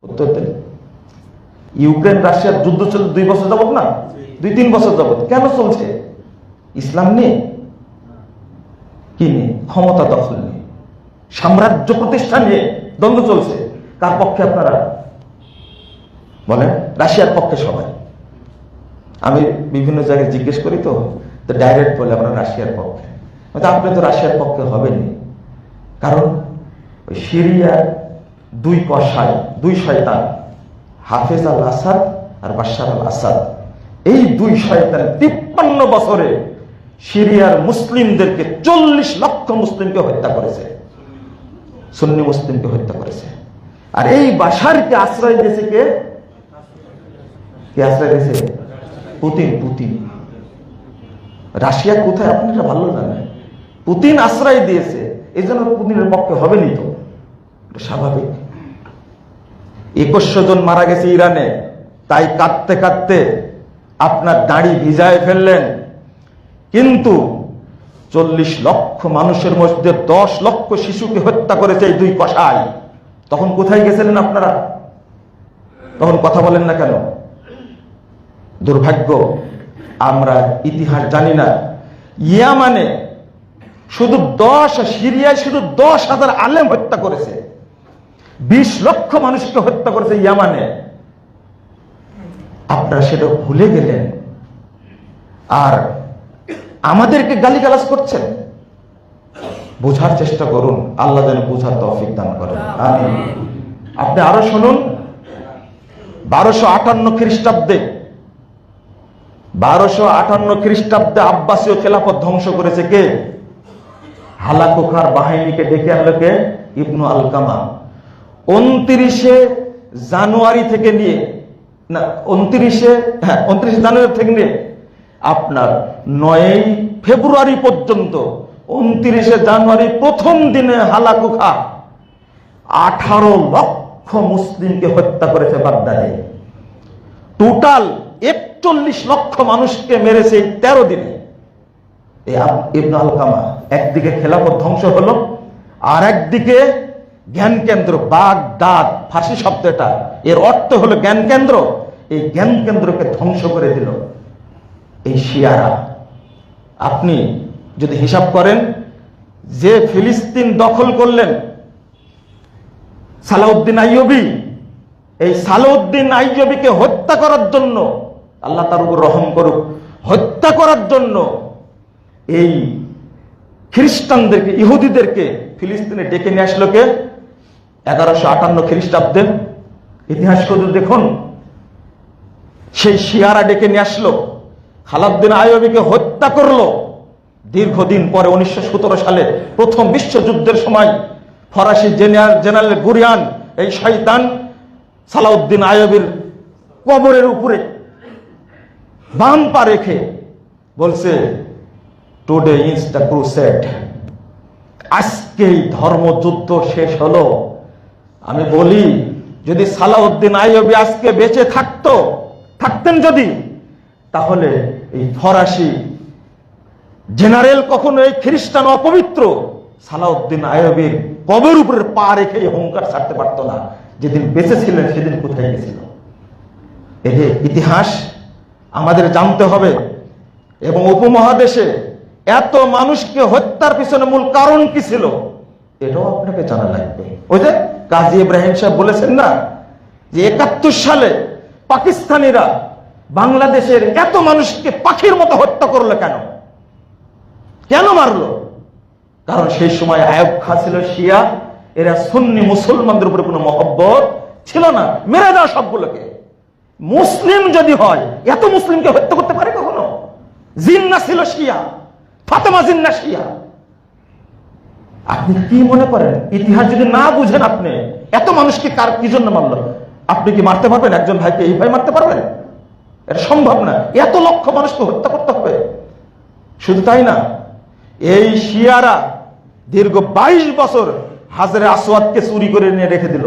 উত্তর দেন। ইউক্রেন রাশিয়ার যুদ্ধ চলছে 2 বছর যাবত না, 2-3 বছর যাবত। কেন চলছে? ইসলাম নিয়ে, কি নিয়ে? ক্ষমতা দখল নিয়ে, সাম্রাজ্য প্রতিষ্ঠা নিয়ে দ্বন্দ্ব চলছে। কার পক্ষে আপনারা বলেন? রাশিয়ার পক্ষে সবাই। আমি বিভিন্ন জায়গায় জিজ্ঞেস করি, তো ডাইরেক্ট বলে আমরা রাশিয়ার পক্ষে। আপনি তো রাশিয়ার পক্ষে হবেনই, কারণ ওই সিরিয়ার 2 কসাই, 2 শয়তান, হাফেজ আল আসাদ আর বাশার আল আসাদ, এই 2 শয়তান 53 বছরে সিরিয়ার মুসলিমদেরকে 40 লক্ষ মুসলিমকে হত্যা করেছে, সুন্নি মুসলিমকে হত্যা করেছে। আর এই বাশারকে আশ্রয় দিয়েছে কে? আশ্রয় দিয়েছে? পুতিন। রাশিয়া কোথায় আপনারা ভালো জানেন। পুতিন আশ্রয় দিয়েছে, এই জন্য পুতিনের পক্ষে হবেনি, তো স্বাভাবিক। 2100 জন মারা গেছে ইরানে, তাই কাঁদতে কাঁদতে আপনার দাড়ি ভিজায় ফেললেন। কিন্তু 40 লক্ষ মানুষের মধ্যে 10 লক্ষ শিশুকে হত্যা করেছে এই 2 কসাই। তখন কোথায় গেছিলেন আপনারা? তখন কথা বলেন না কেন? দুর্ভাগ্য, আমরা ইতিহাস জানি না। ইয়ামানে শুধু সিরিয়ায় শুধু 10,000 আলেম হত্যা করেছে, 20 লক্ষ মানুষকে হত্যা করেছে ইয়ামানে। আপনারা সেটা ভুলে গেলেন, আর আমাদেরকে গালিগালাজ করছেন। বোঝার চেষ্টা করুন, আল্লাহ যেন বোঝার তৌফিক দান করেন, আমিন। আপনি আরো শুনুন, 1258 খ্রিস্টাব্দে 1258 খ্রিস্টাব্দে আব্বাসীয় খেলাফত ধ্বংস করেছে কে? হালাকুখার বাহিনীকে ডেকে আনলো কে? ইবনু আলকামা। 29 জানুয়ারি থেকে নিয়ে, না 29 জানুয়ারি থেকে নিয়ে আপনার 9 ফেব্রুয়ারি পর্যন্ত, 29 জানুয়ারি প্রথম দিনে হালাকুখা 18 লক্ষ মুসলিমকে হত্যা করেছে বাগদাদে। টোটাল 41 লক্ষ মানুষকে মেরেছে এই 13 দিনে। ইবনে আলকামা একদিকে খেলাফত ধ্বংস হলো, আর একদিকে জ্ঞান কেন্দ্র বাগদাদ, ফার্সি শব্দটা এর অর্থ হলো জ্ঞান কেন্দ্র, এই জ্ঞান কেন্দ্রকে ধ্বংস করে দিল এই শিয়ারা। আপনি যদি হিসাব করেন, যে ফিলিস্তিন দখল করলেন সালাউদ্দিন আইয়ুবী, এই সালাউদ্দিন আইয়ুবীকে হত্যা করার জন্য, আল্লাহ তার উপর রহম করুক, হত্যা করার জন্য এই খ্রিস্টানদেরকে, ইহুদিদেরকে ফিলিস্তিনে ডেকে নিয়ে আসলো কে? 1158 খ্রিস্টাব্দে। ইতিহাস খুঁজে দেখুন, সেই শিয়ারা ডেকে নিয়ে আসলো, সালাউদ্দিন আইয়ুবীকে হত্যা করলো। দীর্ঘদিন পরে 1917 সালে প্রথম বিশ্বযুদ্ধের সময় ফরাসি জেনারেল গুরিয়ান, এই শয়তান সালাউদ্দিন আইয়ুবীর কবরের উপরে বাম পা রেখে বলছে, টুডে ইজ দ্য ক্রুসেড, আজকেই ধর্মযুদ্ধ শেষ হলো। আমি বলি, যদি সালাউদ্দিন আইয়ুবী আজকে বেঁচে থাকতেন যদি, তাহলে এই ফরাসি জেনারেল কখনো এই খ্রিস্টান অপবিত্র সালাউদ্দিন আইয়ুবীর কবর উপরে পা রেখে হুঙ্কার ছাড়তে পারত না। যেদিন বেঁচে ছিলেন সেদিন কোথায় গেছিল? এই যে ইতিহাস আমাদের জানতে হবে। এবং উপমহাদেশে এত মানুষকে হত্যার পিছনে মূল কারণ কি ছিল, এটাও আপনাকে জানা লাগবে। ওই যে কাজী ইব্রাহিম সাহেব বলেছেন না, যে 71 সালে পাকিস্তানিরা বাংলাদেশের এত মানুষকে পাখির মতো হত্যা করলো কেন মারলো? কারণ সেই সময় আইয়ুব খাঁ ছিল শিয়া, এরা সুন্নি মুসলমানদের উপরে কোনো মহব্বত ছিল না, মেরে দেওয়া সবগুলোকে। মুসলিম যদি হয়, এত মুসলিমকে হত্যা করতে পারে কখনো? জিন্নাহ ছিল শিয়া, ফাতেমা জিন্নাহ শিয়া। আপনি কি মনে করেন, ইতিহাস যদি না বুঝেন, আপনি এত মানুষকে কি জন্য মারল? আপনি কি মারতে পারবেন? একজন ভাইকে এইভাবে মারতে পারবেন? এটা সম্ভব না। এত লক্ষ মানুষকে হত্যা করতে হবে। শুধু তাই না, এই শিয়ারা দীর্ঘ 22 বছর হাজরে আসওয়াদকে চুরি করে নিয়ে রেখে দিল।